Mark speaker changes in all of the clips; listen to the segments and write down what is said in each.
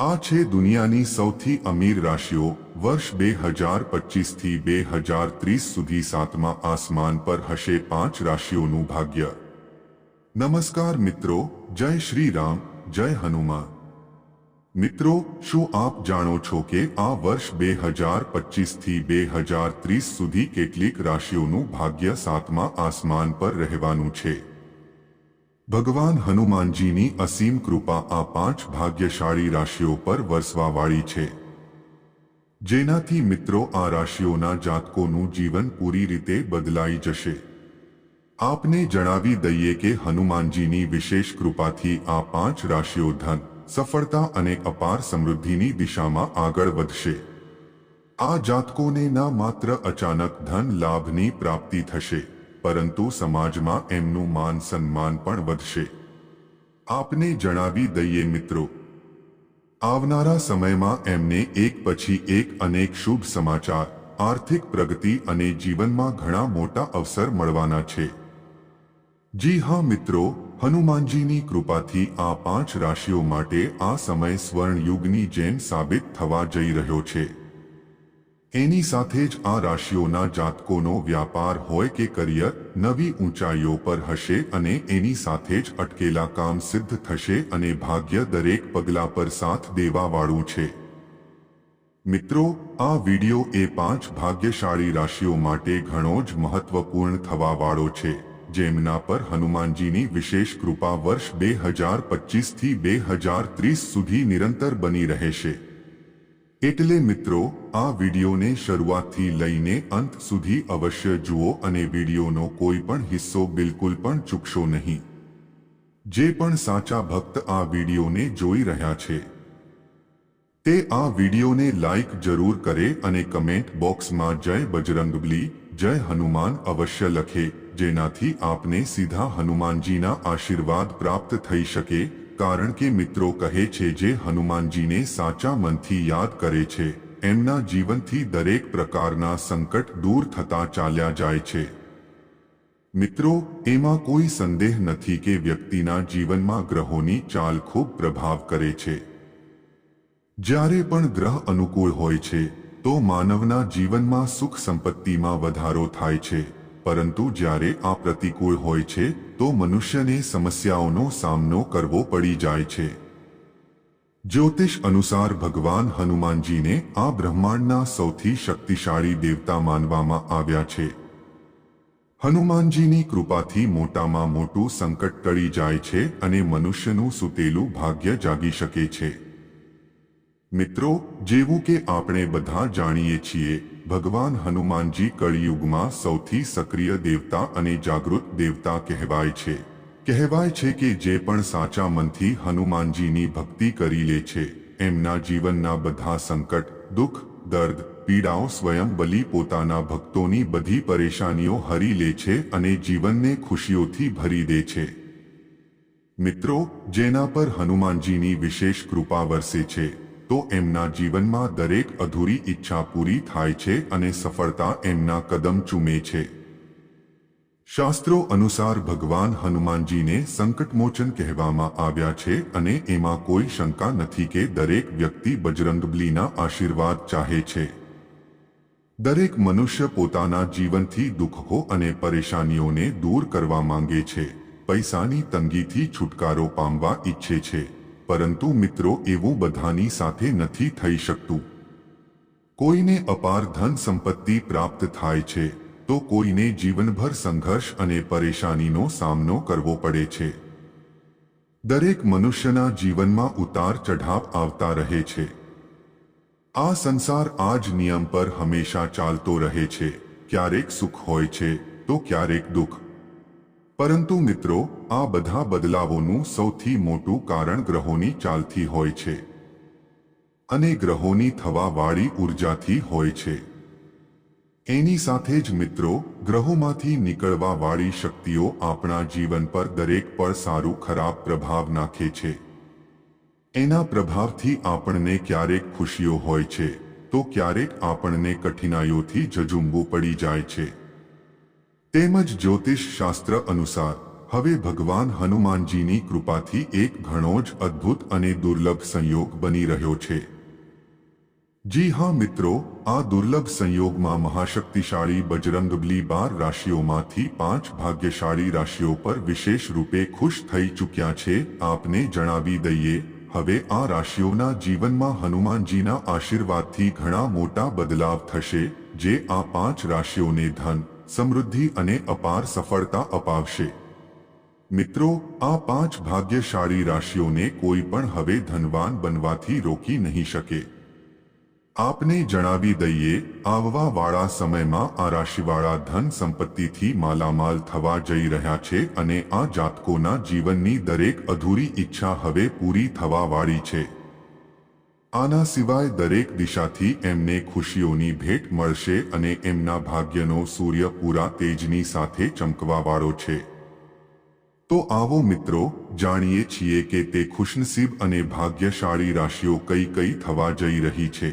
Speaker 1: આ છે દુનિયાની સૌથી અમીર રાશિઓ વર્ષ 2025 થી 2030 સુધી સાતમા આસમાન પર હશે 5 રાશિઓનું ભાગ્ય। નમસ્કાર મિત્રો, જય શ્રી રામ, જય હનુમાન। મિત્રો, શું આપ જાણો છો કે આ વર્ષ 2025 થી 2030 સુધી કેટલીક રાશિઓનું ભાગ્ય સાતમા આસમાન પર રહેવાનું છે? ભગવાન હનુમાનજીની અસીમ કૃપા આ 5 ભાગ્યશાળી રાશિઓ પર વરસવાવાળી છે, જેનાથી મિત્રો આ રાશિઓના જાતકોનું જીવન પૂરી રીતે બદલાઈ જશે। આપને જણાવી દઈએ કે હનુમાનજીની વિશેષ કૃપાથી આ 5 રાશિઓ ધન, સફળતા અને અપાર સમૃદ્ધિની દિશામાં આગળ વધશે। આ જાતકોને ના માત્ર અચાનક ધન લાભની પ્રાપ્તિ થશે, પરંતુ સમાજમાં એમનું માન સન્માન પણ વધશે। આપને જણાવી દઈએ મિત્રો, આવનારા સમયમાં એમને એક પછી એક અનેક શુભ સમાચાર, આર્થિક પ્રગતિ અને જીવનમાં ઘણા મોટા અવસર મળવાના છે। જી હા મિત્રો, હનુમાનજીની કૃપાથી આ 5 રાશિઓ માટે આ સમય સ્વર્ણયુગની જેમ સાબિત થવા જઈ રહ્યો છે। એની સાથે જ આ રાશિઓના જાતકોનો વ્યાપાર હોય કે કરિયર નવી ઊંચાઈઓ પર હશે અને એની સાથે જ અટકેલા કામ સિદ્ધ થશે અને ભાગ્ય દરેક પગલા પર સાથ દેવાવાળું છે। મિત્રો, આ વિડિયો એ 5 ભાગ્યશાળી રાશિઓ માટે ઘણો જ મહત્વપૂર્ણ થવાવાળો છે, જેમના પર હનુમાનજીની વિશેષ કૃપા વર્ષ 2025 થી 2030 સુધી નિરંતર બની રહેશે। એટલે મિત્રો, આ વિડિયોને શરૂઆતથી લઈને અંત સુધી અવશ્ય જુઓ અને વિડિયોનો કોઈ પણ હિસ્સો બિલકુલ પણ ચૂકશો નહીં। જે પણ સાચા ભક્ત આ વિડિયોને જોઈ રહ્યા છે તે આ વિડિયોને લાઈક જરૂર કરે અને કમેન્ટ બોક્સમાં જય બજરંગબલી, જય હનુમાન અવશ્ય લખે, જેનાથી આપને સીધા હનુમાનજીના આશીર્વાદ પ્રાપ્ત થઈ શકે। કારણ કે મિત્રો કહે છે જે હનુમાનજીને સાચા મનથી યાદ કરે છે, એમના જીવનથી દરેક પ્રકારના સંકટ દૂર થતા ચાલ્યા જાય છે। મિત્રો, એમાં કોઈ સંદેહ નથી કે વ્યક્તિના જીવનમાં ગ્રહોની ચાલ ખૂબ પ્રભાવ કરે છે। જ્યારે પણ ગ્રહ અનુકૂળ હોય છે તો માનવના જીવનમાં સુખ સંપત્તિમાં વધારો થાય છે, પરંતુ જ્યારે આ પ્રતિકૂળ હોય છે તો મનુષ્યને સમસ્યાઓનો સામનો કરવો પડી જાય છે। જ્યોતિષ અનુસાર ભગવાન હનુમાનજીને આ બ્રહ્માંડના સૌથી શક્તિશાળી દેવતા માનવામાં આવ્યા છે। હનુમાનજીની કૃપાથી મોટામાં મોટું સંકટ ટળી જાય છે અને મનુષ્યનું સૂતેલું ભાગ્ય જાગી શકે છે। મિત્રો, જેવું કે આપણે બધા જાણીએ છીએ, ભગવાન હનુમાનજી કળિયુગમાં સૌથી સક્રિય દેવતા અને જાગૃત દેવતા કહેવાય છે। કહેવાય છે કે જે પણ સાચા મનથી હનુમાનજીની ભક્તિ કરી લે છે, એમના જીવનના બધા સંકટ, દુઃખ, દર્દ, પીડાઓ સ્વયં બલી પોતાના ભક્તોની બધી પરેશાનીઓ હરી લે છે અને જીવનને ખુશીઓથી ભરી દે છે। મિત્રો, જેના પર હનુમાનજીની વિશેષ કૃપા વરસે છે તો એમના જીવનમાં દરેક અધૂરી ઈચ્છા પૂરી થાય છે અને સફળતા એમના કદમ ચૂમે છે। શાસ્ત્રો અનુસાર ભગવાન હનુમાનજીને સંકટમોચન કહેવામાં આવ્યા છે અને એમાં કોઈ શંકા નથી કે દરેક વ્યક્તિ બજરંગબલીના આશીર્વાદ ચાહે છે। દરેક મનુષ્ય પોતાના જીવનથી દુઃખો અને પરેશાનીઓને દૂર કરવા માંગે છે, પૈસાની તંગીથી છુટકારો પામવા ઈચ્છે છે, પરંતુ મિત્રો એવું બધાની સાથે નથી થઈ શકતું। કોઈને અપાર ધન સંપત્તિ પ્રાપ્ત થાય છે તો કોઈને જીવનભર સંઘર્ષ અને પરેશાનીનો સામનો કરવો પડે છે। દરેક મનુષ્યના જીવનમાં ઉતાર ચઢાવ આવતા રહે છે। આ સંસાર આ જ નિયમ પર હંમેશા ચાલતો રહે છે, ક્યારેક સુખ હોય છે તો ક્યારેક દુઃખ। પરંતુ મિત્રો, આ બધા બદલાવોનું સૌથી મોટું કારણ ગ્રહોની ચાલથી હોય છે અને ગ્રહોની થવાવાળી ઉર્જાથી હોય છે। એની સાથે જ મિત્રો, ગ્રહોમાંથી નીકળવાવાળી શક્તિઓ આપણા જીવન પર દરેક પળ સારું ખરાબ પ્રભાવ નાખે છે। એના પ્રભાવથી આપણને ક્યારેક ખુશીઓ હોય છે તો ક્યારેક આપણને કઠિનાઈઓથી ઝઝૂમવું પડી જાય છે। તેમજ જ્યોતિષ શાસ્ત્ર અનુસાર હવે ભગવાન હનુમાનજીની કૃપાથી એક ઘણો જ અદ્ભુત અને દુર્લભ સંયોગ બની રહ્યો છે। જી હા મિત્રો, આ દુર્લભ સંયોગમાં મહાશક્તિશાળી બજરંગબલી 12 રાશિઓમાંથી 5 ભાગ્યશાળી રાશિઓ પર વિશેષ રૂપે ખુશ થઈ ચૂક્યા છે। આપને જણાવી દઈએ, હવે આ રાશિઓના જીવનમાં હનુમાનજીના આશીર્વાદથી ઘણા મોટા બદલાવ થશે, જે આ 5 રાશિઓને ધન, સમૃદ્ધિ અને અપાર સફળતા અપાવશે। મિત્રો, આ 5 ભાગ્યશાળી રાશિઓને કોઈ પણ હવે ધનવાન બનવાથી રોકી નહીં શકે। આપને જણાવી દઈએ, આવવા વાળા સમયમાં આ રાશિવાળા ધન સંપત્તિથી માલામાલ થવા જઈ રહ્યા છે અને આ જાતકોના જીવનની દરેક અધૂરી ઈચ્છા હવે પૂરી થવા વાળી છે। આના સિવાય દરેક દિશાથી એમને ખુશીઓની ભેટ મળશે અને એમના ભાગ્યનો સૂર્ય પૂરા તેજની સાથે ચમકવાવાળો છે। તો આવો મિત્રો, જાણીએ છીએ કે તે ખુશનસીબ અને ભાગ્યશાળી રાશિઓ કઈ કઈ થવા જઈ રહી છે,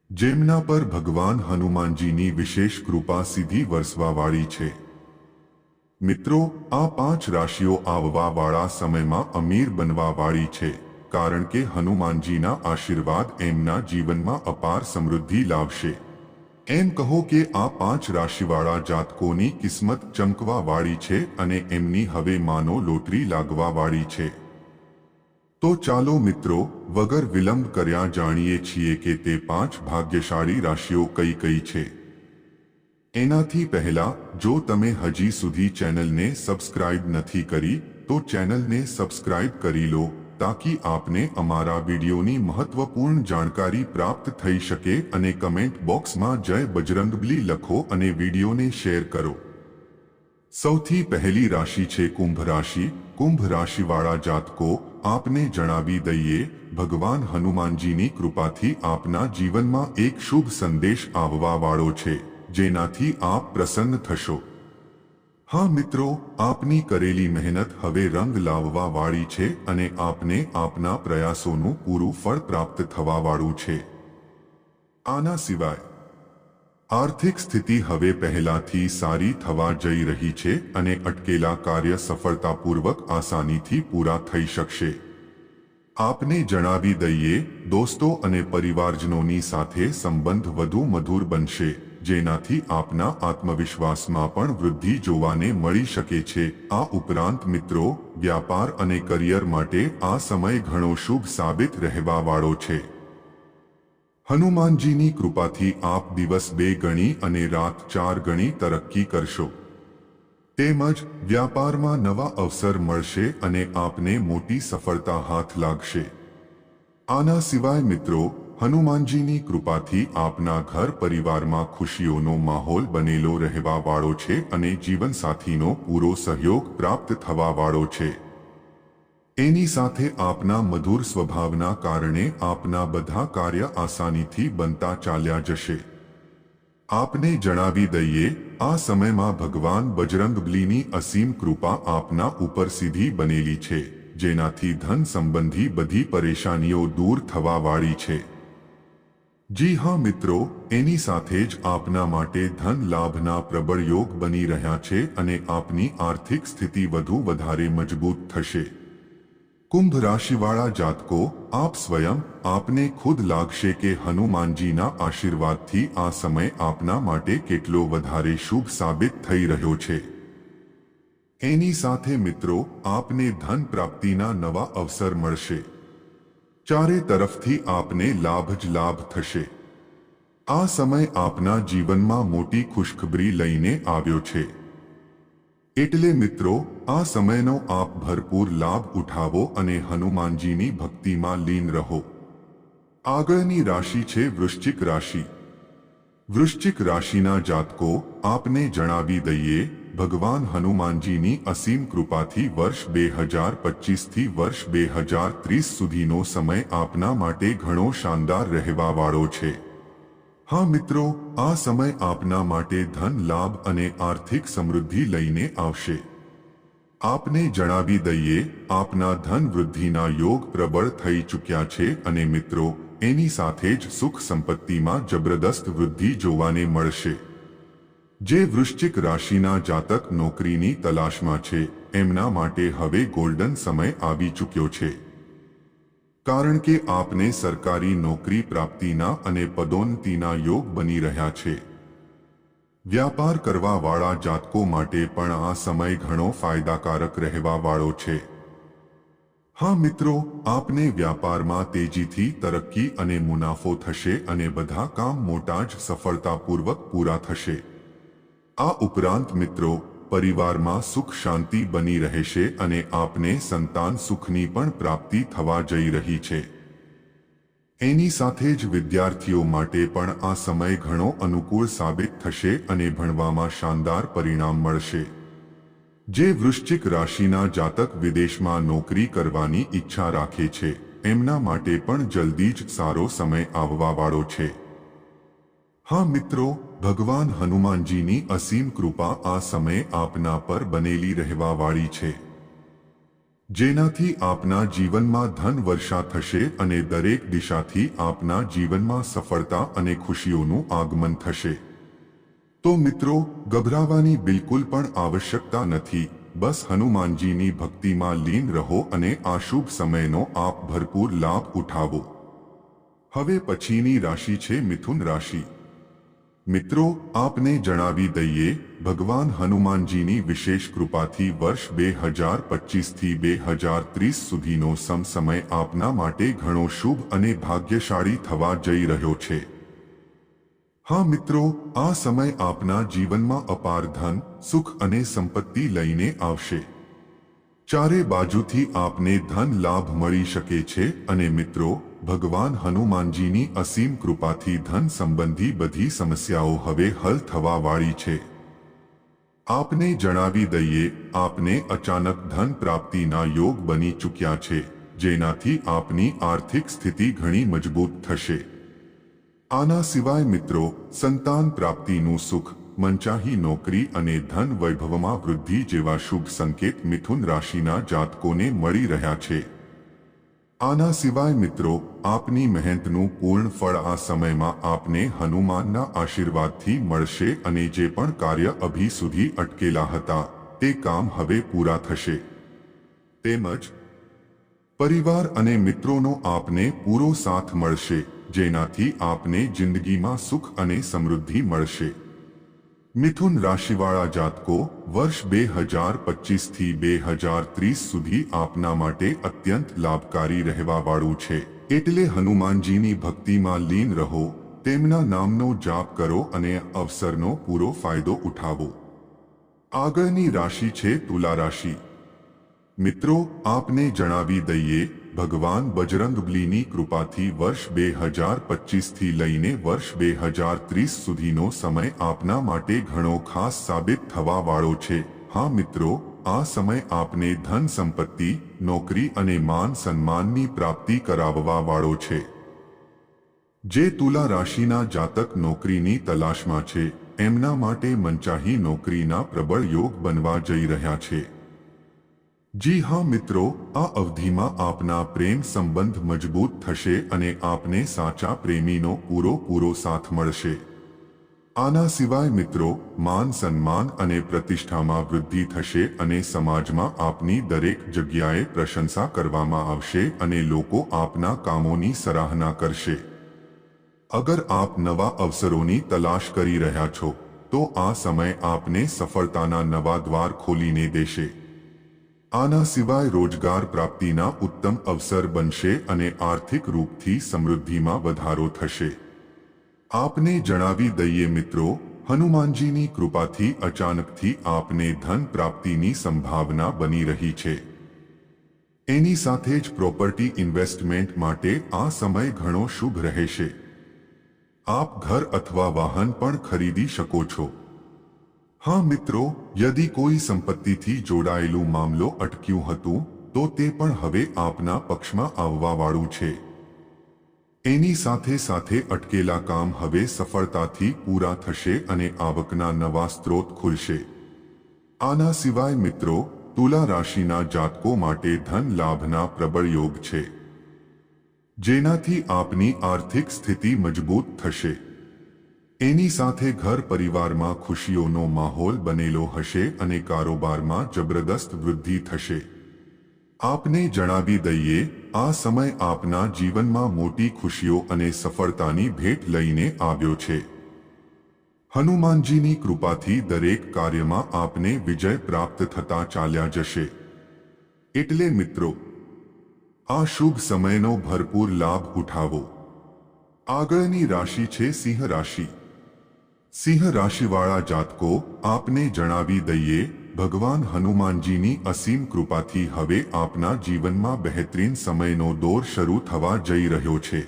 Speaker 1: જેમના પર ભગવાન હનુમાનજીની વિશેષ કૃપા સીધી વરસવાવાળી છે। મિત્રો, આ 5 રાશિઓ આવવા વાળા સમયમાં અમીર બનવા વાળી છે, કારણ કે હનુમાનજીના આશીર્વાદ એમના જીવનમાં અપાર સમૃદ્ધિ લાવશે। એમ કહો કે આ 5 રાશિવાળા જાતકોની કિસ્મત ચમકવા વાળી છે અને એમની હવે માનો લોટરી લાગવા વાળી છે। તો ચાલો મિત્રો, વગર વિલંબ કર્યા જાણીએ છીએ કે તે 5 ભાગ્યશાળી રાશિઓ કઈ કઈ છે। એનાથી પહેલા, જો તમે હજી સુધી ચેનલને સબસ્ક્રાઇબ નથી કરી તો ચેનલને સબસ્ક્રાઇબ કરી લો, તાકી આપને અમારા વિડીયોની મહત્વપૂર્ણ જાણકારી પ્રાપ્ત થઈ શકે અને કમેન્ટ બોક્સમાં જય બજરંગબલી લખો અને વિડીયોને શેર કરો। સૌથી પહેલી રાશિ છે કુંભ રાશિ। કુંભ રાશિવાળા જાતકો, આપને જણાવી દઈએ, ભગવાન હનુમાનજીની કૃપાથી આપના જીવનમાં એક શુભ સંદેશ આવવા વાળો છે, જેનાથી આપ પ્રસન્ન થશો। હા મિત્રો, આપની કરેલી મહેનત હવે રંગ લાવવા વાળી છે અને આપને આપના પ્રયાસોનું પૂરું ફળ પ્રાપ્ત થવા વાળું છે। આના સિવાય આર્થિક સ્થિતિ હવે પહેલાથી સારી થવા જઈ રહી છે અને અટકેલા કાર્ય સફળતાપૂર્વક આસાનીથી પૂરા થઈ શકશે। આપને જણાવી દઈએ, દોસ્તો અને પરિવારજનોની સાથે સંબંધ વધુ મધુર બનશે, જેનાથી આપના આત્મવિશ્વાસમાં પણ વૃદ્ધિ જોવાને મળી શકે છે। આ ઉપરાંત મિત્રો, વ્યાપાર અને કરિયર માટે આ સમય ઘણો શુભ સાબિત રહેવા વાળો છે। હનુમાનજીની કૃપાથી આપ દિવસ 2 ગણી અને રાત 4 ગણી તરક્કી કરશો। તેમજ વ્યાપારમાં નવા અવસર મળશે અને આપને મોટી સફળતા હાથ લાગશે। આના સિવાય મિત્રો, હનુમાનજીની કૃપાથી આપના ઘર પરિવારમાં ખુશીઓનો માહોલ બનેલો રહેવા વાળો છે અને જીવનસાથીનો પૂરો સહયોગ પ્રાપ્ત થવા વાળો છે। એની સાથે આપના મધુર સ્વભાવના કારણે આપના બધા કાર્ય આસાનીથી બનતા ચાલ્યા જશે। આપને જણાવી દઈએ, આ સમયમાં ભગવાન બજરંગબલીની અસીમ કૃપા આપના ઉપર સીધી બનેલી છે, જેનાથી ધન સંબંધી બધી પરેશાનીઓ દૂર થવા વાળી છે। જી હા મિત્રો, એની સાથે જ આપના માટે ધન લાભના પ્રબળ યોગ બની રહ્યા છે અને આપની આર્થિક સ્થિતિ વધુ વધારે મજબૂત થશે। કુંભ રાશિવાળા જાતકો, આપ સ્વયં આપને ખુદ લાગશે કે હનુમાનજીના આશીર્વાદથી આ સમય આપના માટે કેટલો વધારે શુભ સાબિત થઈ રહ્યો છે। એની સાથે મિત્રો, આપને ધન પ્રાપ્તિના નવા અવસર મળશે। ચારે તરફથી આપને લાભ જ લાભ થશે। આ સમય આપના જીવનમાં મોટી ખુશખબરી લઈને આવ્યો છે। એટલે મિત્રો, આ સમયનો આપ ભરપૂર લાભ ઉઠાવો અને હનુમાનજીની ભક્તિમાં લીન રહો। આગળની રાશિ છે વૃશ્ચિક રાશિ। વૃશ્ચિક રાશિના જાતકો, આપને જણાવી દઈએ, ભગવાન હનુમાનજીની અસીમ કૃપાથી વર્ષ 2025થી વર્ષ 2030 સુધીનો સમય આપના માટે ઘણો શાનદાર રહેવા વાળો છે। હા મિત્રો, આ સમય આપના માટે ધન લાભ અને આર્થિક સમૃદ્ધિ લઈને આવશે। આપને જણાવી દઈએ, આપના ધન વૃદ્ધિના યોગ પ્રબળ થઈ ચૂક્યા છે અને મિત્રો, એની સાથે જ સુખ સંપત્તિમાં જબરદસ્ત વૃદ્ધિ જોવાને મળશે। જે વૃશ્ચિક રાશિના જાતક નોકરીની તલાશમાં છે એમના માટે હવે ગોલ્ડન સમય આવી ચૂક્યો છે, કારણ કે આપને સરકારી નોકરી પ્રાપ્તિના અને પદોન્નતિના યોગ બની રહ્યા છે. વ્યાપાર કરવાવાળા જાતકો માટે પણ આ સમય ઘણો ફાયદાકારક રહેવા વાળો છે. હા મિત્રો, આપને વ્યાપારમાં તેજીથી તરક્કી અને મુનાફો થશે અને બધા કામ મોટા જ સફળતાપૂર્વક પૂરા થશે. આ ઉપરાંત મિત્રો, પરિવારમાં સુખ શાંતિ બની રહેશે અને આપને સંતાન સુખની પણ પ્રાપ્તિ થવા જઈ રહી છે. એની સાથે જ વિદ્યાર્થીઓ માટે પણ આ સમય ઘણો અનુકૂળ સાબિત થશે અને ભણવામાં શાનદાર પરિણામ મળશે. જે વૃશ્ચિક રાશિના જાતક વિદેશમાં નોકરી કરવાની ઈચ્છા રાખે છે એમના માટે પણ જલ્દી જ સારો સમય આવવા વાળો છે. હા મિત્રો, ભગવાન હનુમાનજીની અસીમ કૃપા આ સમયે આપના પર બનેલી રહેવા વાળી છે, જેનાથી આપના જીવનમાં ધન વર્ષા થશે અને દરેક દિશાથી આપના જીવનમાં સફળતા અને ખુશીઓનું આગમન થશે. તો મિત્રો, ગભરાવાની બિલકુલ પણ આવશ્યકતા નથી. બસ હનુમાનજીની ભક્તિમાં લીન રહો અને આ શુભ સમયનો આપ ભરપૂર લાભ ઉઠાવો. હવે પછીની રાશિ છે મિથુન રાશિ. મિત્રો, આપને જણાવી દઈએ, ભગવાન હનુમાનજીની વિશેષ કૃપાથી વર્ષ 2025થી 2030 સુધીનો સમય આપના માટે ઘણો શુભ અને ભાગ્યશાળી થવા જઈ રહ્યો છે. હા મિત્રો, આ સમય આપના જીવનમાં અપાર ધન, સુખ અને સંપત્તિ લઈને આવશે. ચારે બાજુથી આપને ધન લાભ મળી શકે છે અને મિત્રો, ભગવાન હનુમાનજીની અસીમ કૃપાથી ધન સંબંધી બધી સમસ્યાઓ હવે હલ થવા વાળી છે. આપને જણાવી દઈએ, આપને અચાનક ધન પ્રાપ્તિના યોગ બની ચૂક્યા છે, જેનાથી આપની આર્થિક સ્થિતિ ઘણી મજબૂત થશે. આના સિવાય મિત્રો, સંતાન પ્રાપ્તિનું સુખ, મનચાહી નોકરી અને ધન વૈભવમાં વૃદ્ધિ જેવા શુભ સંકેત મિથુન રાશિના જાતકોને મળી રહ્યા છે. આના સિવાય મિત્રો, આપની મહેનતનું પૂર્ણ ફળ આ સમયમાં આપને હનુમાનના આશીર્વાદથી મળશે અને જે પણ કાર્ય અભી સુધી અટકેલા હતા તે કામ હવે પૂરા થશે. તેમજ પરિવાર અને મિત્રોનો આપને પૂરો સાથ મળશે, જેનાથી આપને જિંદગીમાં સુખ અને સમૃદ્ધિ મળશે. મિથુન રાશિવાળા જાતકો, વર્ષ 2025થી 2030 સુધી આપના માટે અત્યંત લાભકારી રહેવા વાળું છે. એટલે હનુમાનજીની ભક્તિમાં લીન રહો, તેમના નામનો જાપ કરો અને અવસરનો પૂરો ફાયદો ઉઠાવો. આગળની રાશિ છે તુલા રાશિ. મિત્રો, આપને જણાવી દઈએ, ભગવાન બજરંગબલીની કૃપાથી વર્ષ 2025થી લઈને વર્ષ 2030 સુધીનો સમય આપના માટે ઘણો ખાસ સાબિત થવા વાળો છે. હા મિત્રો, આ સમય આપને ધન સંપત્તિ, નોકરી અને માન સન્માનની પ્રાપ્તિ કરાવવા વાળો છે. જે તુલા રાશિના જાતક નોકરીની તલાશમાં છે એમના માટે મનચાહી નોકરીના પ્રબળ યોગ બનવા જઈ રહ્યા છે. જી હા મિત્રો, આ અવધિમાં આપના પ્રેમ સંબંધ મજબૂત થશે અને આપને સાચા પ્રેમીનો પૂરો સાથ મળશે. આના સિવાય મિત્રો, માન સન્માન અને પ્રતિષ્ઠામાં વૃદ્ધિ થશે અને સમાજમાં આપની દરેક જગ્યાએ પ્રશંસા કરવામાં આવશે અને લોકો આપના કામોની સરાહના કરશે. અગર આપ નવા અવસરોની તલાશ કરી રહ્યા છો તો આ સમય આપને સફળતાના નવા દ્વાર ખોલીને દેશે. આના સિવાય રોજગાર પ્રાપ્તિના ઉત્તમ અવસર બનશે અને આર્થિક રૂપથી સમૃદ્ધિમાં વધારો થશે. આપને જણાવી દઈએ મિત્રો, હનુમાનજીની કૃપાથી અચાનકથી આપને ધન પ્રાપ્તિની સંભાવના બની રહી છે. એની સાથે જ પ્રોપર્ટી ઇન્વેસ્ટમેન્ટ માટે આ સમય ઘણો શુભ રહેશે. આપ ઘર અથવા વાહન પણ ખરીદી શકો છો. હા મિત્રો, યદિ કોઈ સંપત્તિથી જોડાયેલું મામલો અટક્યું હતું તો તે પણ હવે આપના પક્ષમાં આવવા વાળું છે. એની સાથે સાથે અટકેલા કામ હવે સફળતાથી પૂરા થશે અને આવકના નવા સ્ત્રોત ખુલશે. આના સિવાય મિત્રો, તુલા રાશિના જાતકો માટે ધન લાભના પ્રબળ યોગ છે, જેનાથી આપની આર્થિક સ્થિતિ મજબૂત થશે. એની સાથે ઘર પરિવારમાં ખુશીઓનો માહોલ બનેલો હશે અને કારોબારમાં જબરદસ્ત વૃદ્ધિ થશે. આપને જણાવી દઈએ, આ સમય આપના જીવનમાં મોટી ખુશીઓ અને સફળતાની ભેટ લઈને આવ્યો છે. હનુમાનજીની કૃપાથી દરેક કાર્યમાં આપને વિજય પ્રાપ્ત થતા ચાલ્યા જશે. એટલે મિત્રો, આ શુભ સમયનો ભરપૂર લાભ ઉઠાવો. આગળની રાશિ છે સિંહ રાશિ. સિંહ રાશિવાળા જાતકો, આપને જણાવી દઈએ, ભગવાન હનુમાનજીની અસીમ કૃપાથી હવે આપના જીવનમાં બહેતરીન સમયનો દોર શરૂ થવા જઈ રહ્યો છે.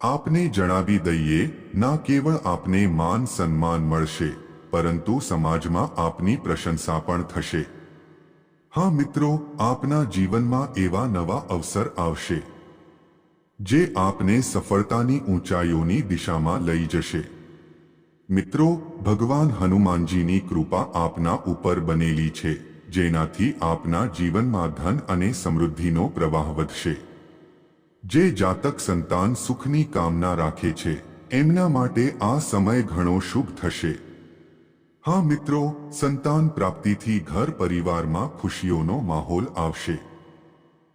Speaker 1: આપને જણાવી દઈએ, ના કેવળ આપને માન સન્માન મળશે, પરંતુ સમાજમાં આપની પ્રશંસા પણ થશે. હા મિત્રો, આપના જીવનમાં એવા નવા અવસર આવશે જે આપને સફળતાની ઊંચાઈઓની દિશામાં લઈ જશે. મિત્રો, ભગવાન હનુમાનજીની કૃપા આપના ઉપર બનેલી છે, જેનાથી આપના જીવનમાં ધન અને સમૃદ્ધિનો પ્રવાહ વધશે. જે જાતક સંતાન સુખની કામના રાખે છે, એમના માટે આ સમય ઘણો શુભ થશે. હા મિત્રો, સંતાન પ્રાપ્તિથી ઘર પરિવારમાં ખુશીઓનો માહોલ આવશે.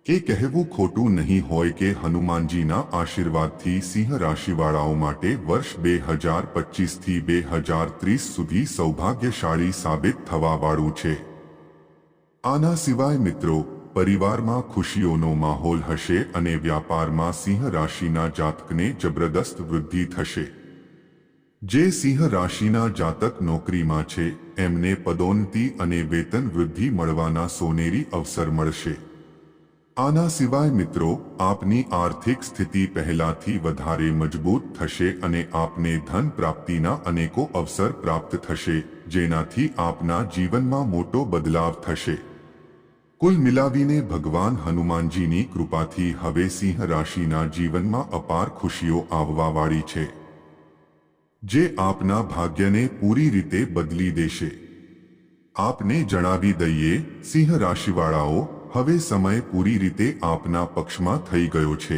Speaker 1: એ કહેવું ખોટું નહીં હોય કે હનુમાનજીના આશીર્વાદથી સિંહ રાશિવાળાઓ માટે વર્ષ 2025થી 2030 સુધી સૌભાગ્યશાળી સાબિત થવાવાળું છે. આના સિવાય મિત્રો, પરિવારમાં ખુશીઓનો માહોલ હશે અને વ્યાપારમાં સિંહ રાશિના જાતકને જબરદસ્ત વૃદ્ધિ થશે. જે સિંહ રાશિના જાતક નોકરીમાં છે, એમને પદોન્નતિ અને વેતન વૃદ્ધિ મળવાના સોનેરી અવસર મળશે. આના સિવાય મિત્રો, આપની આર્થિક સ્થિતિ પહેલાથી વધારે મજબૂત થશે અને આપને ધન પ્રાપ્તિના અનેકો અવસર પ્રાપ્ત થશે, જેનાથી આપના જીવનમાં મોટો બદલાવ થશે. કુલ મિલાવીને ભગવાન હનુમાનજીની કૃપાથી હવે સિંહ રાશિના જીવનમાં અપાર ખુશીઓ આવવાવાળી છે, જે આપના ભાગ્યને પૂરી રીતે બદલી દેશે. આપને જણાવી દઈએ, સિંહ રાશિવાળાઓ, હવે સમય પૂરી રીતે આપના પક્ષમાં થઈ ગયો છે.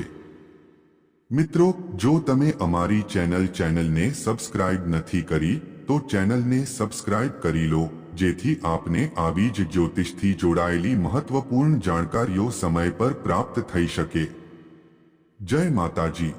Speaker 1: મિત્રો, જો તમે અમારી ચેનલને સબસ્ક્રાઇબ નથી કરી, તો ચેનલને સબસ્ક્રાઇબ કરી લો, જેથી આપને આવી જ જ્યોતિષથી જોડાયેલી મહત્વપૂર્ણ જાણકારીઓ સમય પર પ્રાપ્ત થઈ શકે. જય માતાજી.